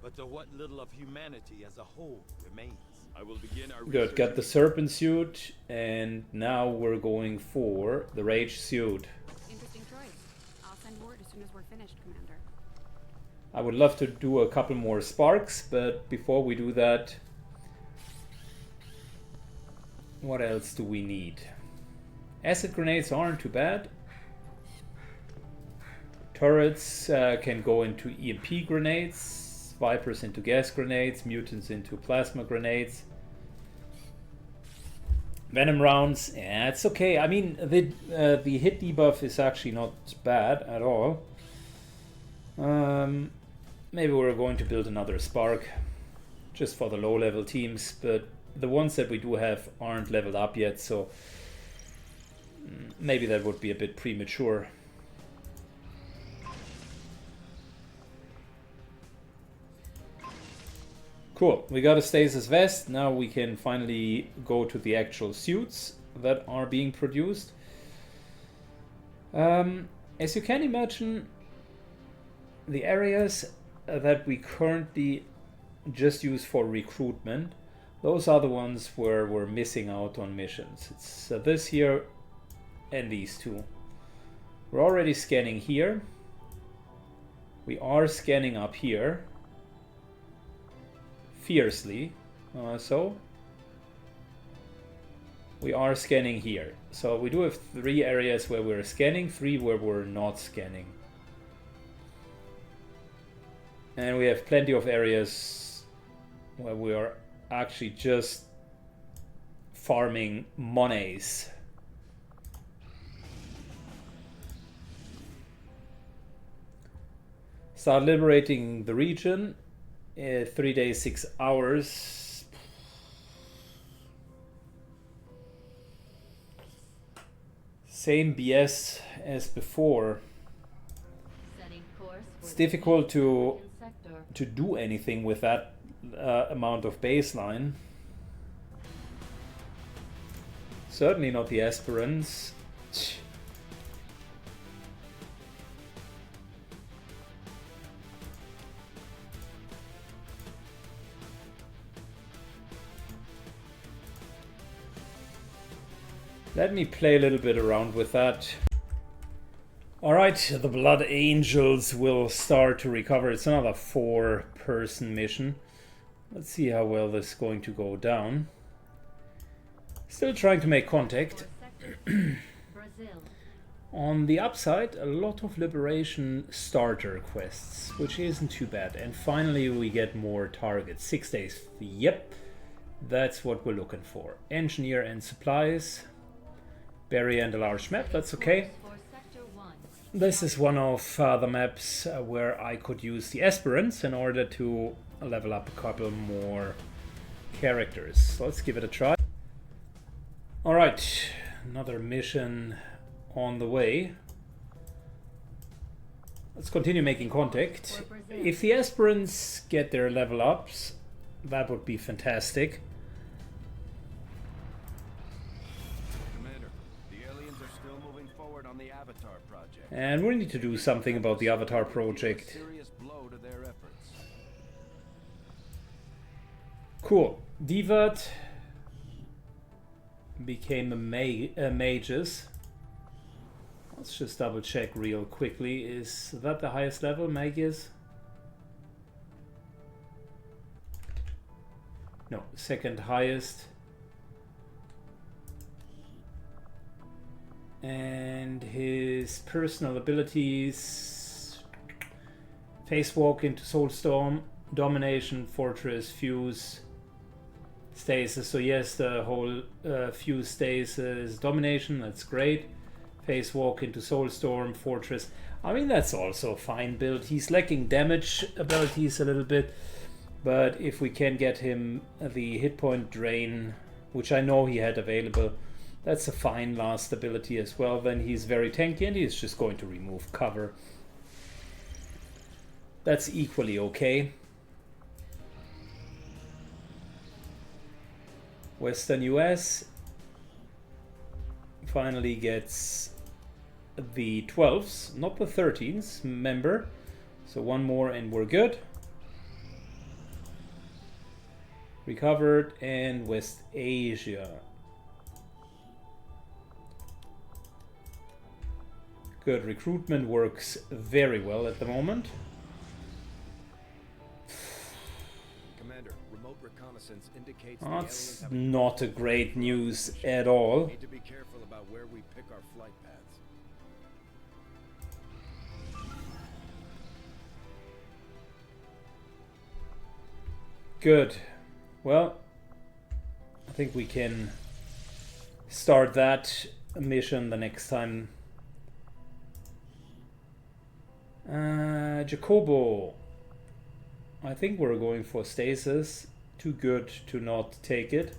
but to what little of humanity as a whole remains. I will begin our Good, got the Serpent suit, and now we're going for the Rage suit. Interesting choice. I'll send word as soon as we're finished, Commander. I would love to do a couple more sparks, but before we do that, what else do we need? Acid grenades aren't too bad. Turrets can go into EMP grenades. Vipers into gas grenades, mutants into plasma grenades. Venom rounds, yeah, it's okay. I mean, the hit debuff is actually not bad at all. Maybe we're going to build another Spark, just for the low-level teams, but the ones that we do have aren't leveled up yet, so maybe that would be a bit premature. Cool, we got a stasis vest. Now we can finally go to the actual suits that are being produced. As you can imagine, the areas that we currently just use for recruitment, those are the ones where we're missing out on missions. It's this here and these two. We're already scanning here. We are scanning up here. Fiercely, we are scanning here. So we do have 3 areas where we're scanning, 3 where we're not scanning. And we have plenty of areas where we are actually just farming monies. Start liberating the region. 3 days, 6 hours. Same BS as before. It's difficult to do anything with that amount of baseline. Certainly not the aspirants. Let me play a little bit around with that. Alright, the Blood Angels will start to recover. It's another 4-person mission. Let's see how well this is going to go down. Still trying to make contact. On the upside, a lot of liberation starter quests, which isn't too bad. And finally we get more targets. 6 days. Yep, that's what we're looking for. Engineer and supplies. Barrier and a large map, that's okay. This is one of the maps where I could use the aspirants in order to level up a couple more characters. So let's give it a try. Alright, another mission on the way. Let's continue making contact. If the aspirants get their level ups, that would be fantastic. And we need to do something about the Avatar project. Cool. Divat became a mages. Let's just double check real quickly. Is that the highest level mages? No, second highest. And his personal abilities: Face Walk into Soulstorm, Domination, Fortress, Fuse, Stasis. So yes, the whole Fuse, Stasis, Domination, that's great. Face Walk into Soulstorm, Fortress. I mean, that's also a fine build. He's lacking damage abilities a little bit, but if we can get him the hit point drain, which I know he had available, that's a fine last ability as well. Then he's very tanky and he's just going to remove cover. That's equally okay. Western US finally gets the 12s, not the 13s, member. So one more and we're good. Recovered. And West Asia. Good, recruitment works very well at the moment. Commander, remote reconnaissance indicates That's not a great news at all. Need to be careful about where we pick our flight paths. Good. Well, I think we can start that mission the next time. Jacobo. I think we're going for stasis. Too good to not take it.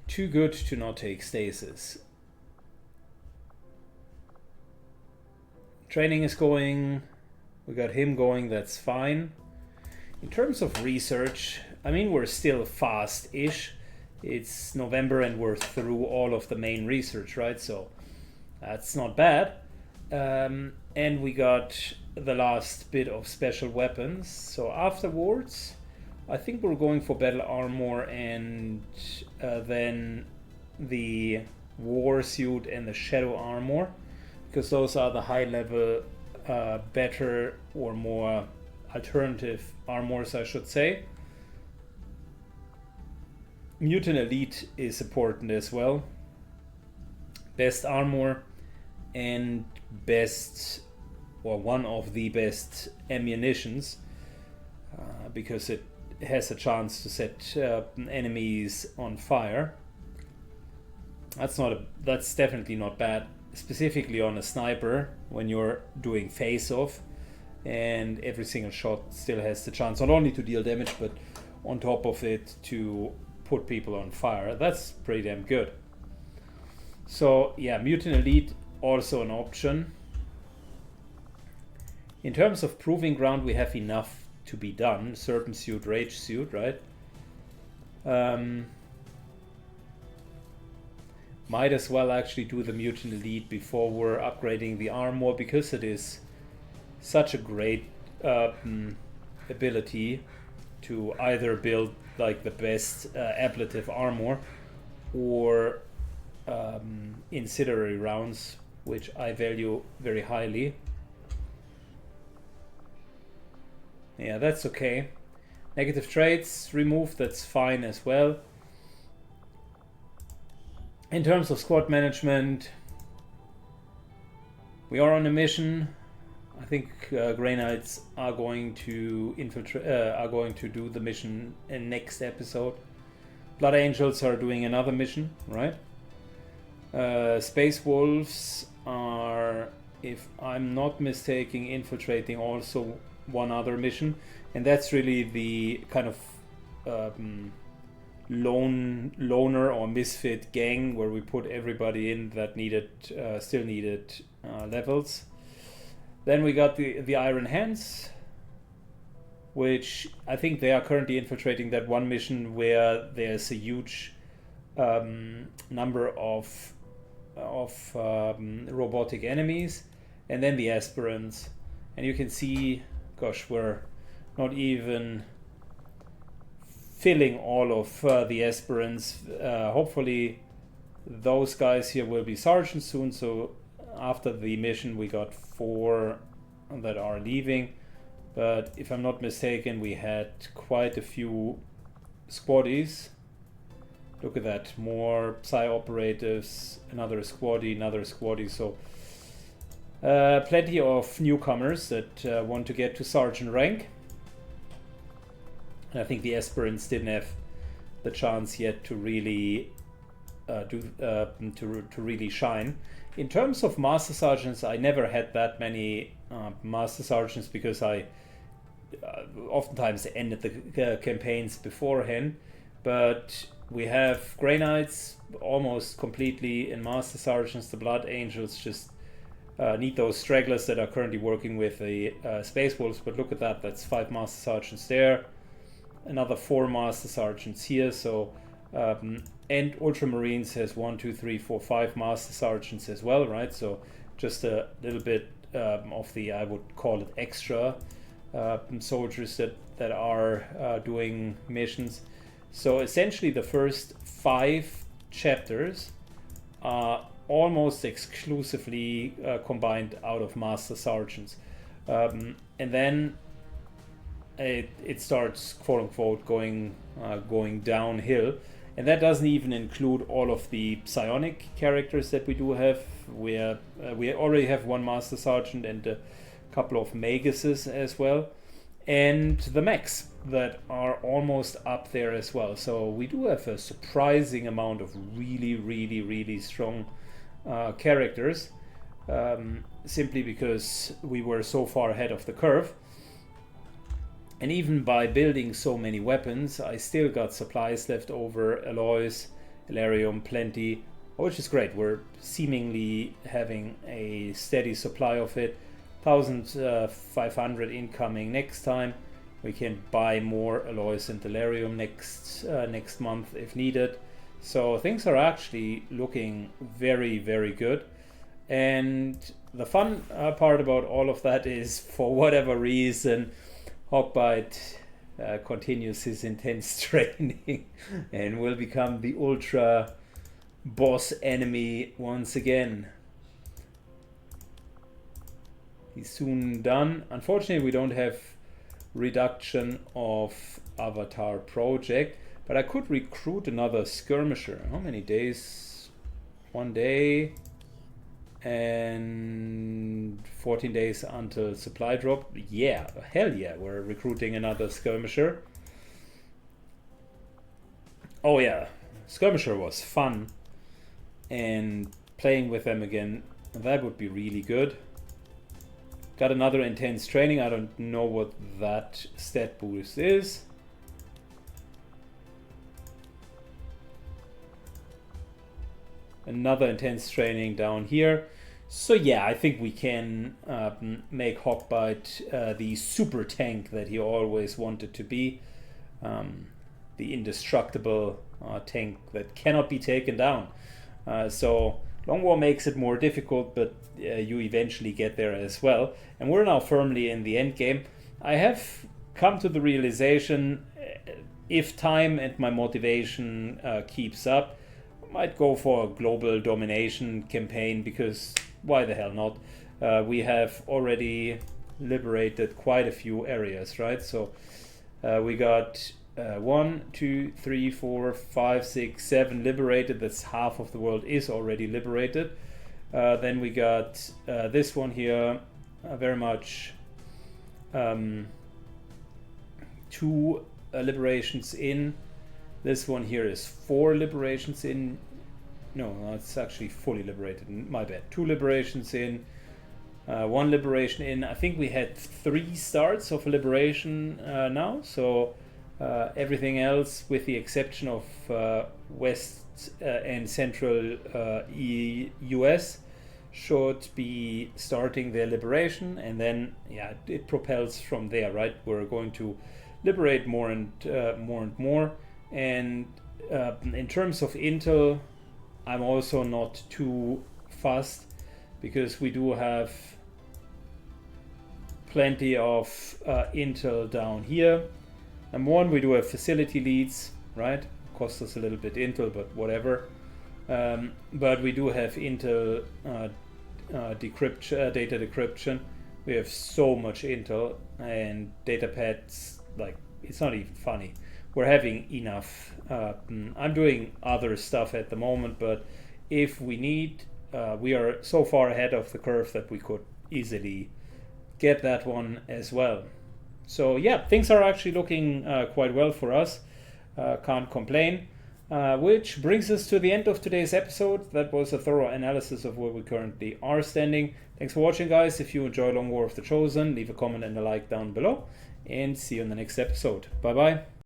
Too good to not take stasis. Training is going. We got him going, that's fine. In terms of research, I mean, we're still fast-ish. It's November and we're through all of the main research, right? So that's not bad. And we got the last bit of special weapons. So afterwards, I think we're going for battle armor and then the war suit and the shadow armor, because those are the high level, better or more alternative armors, I should say. Mutant Elite is important as well. Best armor and best, or one of the best ammunitions, because it has a chance to set enemies on fire. That's definitely not bad, specifically on a sniper when you're doing face-off, and every single shot still has the chance not only to deal damage, but on top of it to put people on fire. That's pretty damn good. So yeah, Mutant Elite also an option. In terms of proving ground, we have enough to be done. Serpent suit, rage suit, right? Might as well actually do the Mutant Elite before we're upgrading the armor, because it is such a great ability to either build like the best ablative armor or incendiary rounds, which I value very highly. Yeah, that's okay. Negative traits removed, that's fine as well. In terms of squad management, we are on a mission. I think Grey Knights are going to do the mission in next episode. Blood Angels are doing another mission, right? Space Wolves are, if I'm not mistaken, infiltrating also one other mission, and that's really the kind of loner or misfit gang where we put everybody in that still needed levels. Then we got the Iron Hands, which I think they are currently infiltrating that one mission where there's a huge number of robotic enemies, and then the aspirants. And you can see, gosh, we're not even filling all of the aspirants. Hopefully those guys here will be sergeants soon, so after the mission we got 4 that are leaving. But if I'm not mistaken, we had quite a few squaddies. Look at that, more Psy operatives, another squaddie, so plenty of newcomers that want to get to sergeant rank. And I think the aspirants didn't have the chance yet to really to really shine. In terms of master sergeants, I never had that many master sergeants because I oftentimes ended the campaigns beforehand. But we have Grey Knights almost completely in master sergeants. The Blood Angels just need those stragglers that are currently working with the Space Wolves. But look at that, that's 5 master sergeants there. Another 4 master sergeants here. So and Ultramarines has 1, 2, 3, 4, 5 master sergeants as well, right? So just a little bit of the, I would call it, extra soldiers that are doing missions. So essentially the first 5 chapters are almost exclusively combined out of master sergeants, and then it starts, quote unquote, going downhill. And that doesn't even include all of the psionic characters that we do have. We already have 1 master sergeant and a couple of maguses as well, and the mechs that are almost up there as well. So we do have a surprising amount of really strong characters, simply because we were so far ahead of the curve. And even by building so many weapons, I still got supplies left over, alloys, Elarium, plenty, which is great. We're seemingly having a steady supply of it. 1,500 incoming next time. We can buy more alloys and Elarium next month if needed. So things are actually looking very good. And the fun part about all of that is, for whatever reason, Hawkbite continues his intense training and will become the ultra boss enemy once again. He's soon done. Unfortunately, we don't have reduction of avatar project, But I could recruit another skirmisher. How many days? 1 day and 14 days until supply drop. Yeah, hell yeah, we're recruiting another skirmisher. Oh yeah, skirmisher was fun, and playing with them again, that would be really good. Got another intense training. I don't know what that stat boost is. Another intense training down here. So yeah, I think we can make Hawkbite the super tank that he always wanted to be. The indestructible tank that cannot be taken down. So Long War makes it more difficult, but you eventually get there as well. And we're now firmly in the end game. I have come to the realization, if time and my motivation keeps up, I might go for a global domination campaign, because why the hell not? We have already liberated quite a few areas, right? So we got 1, 2, 3, 4, 5, 6, 7 liberated. That's half of the world is already liberated. Then we got this one here, very much 2 liberations in. This one here is 4 liberations in. No, it's actually fully liberated. My bad. 2 liberations in. 1 liberation in. I think we had 3 starts of liberation now. So everything else, with the exception of West and Central US, should be starting their liberation, and then yeah, it propels from there, right? We're going to liberate more and more. And in terms of intel, I'm also not too fussed, because we do have plenty of intel down here. Number 1, we do have facility leads, right? Cost us a little bit intel, but whatever. But we do have intel decryption, data decryption. We have so much intel, and data pads, like, it's not even funny. We're having enough. I'm doing other stuff at the moment, but if we need, we are so far ahead of the curve that we could easily get that one as well. So yeah, things are actually looking quite well for us. Can't complain. Which brings us to the end of today's episode. That was a thorough analysis of where we currently are standing. Thanks for watching, guys. If you enjoy Long War of the Chosen, leave a comment and a like down below. And see you in the next episode. Bye bye.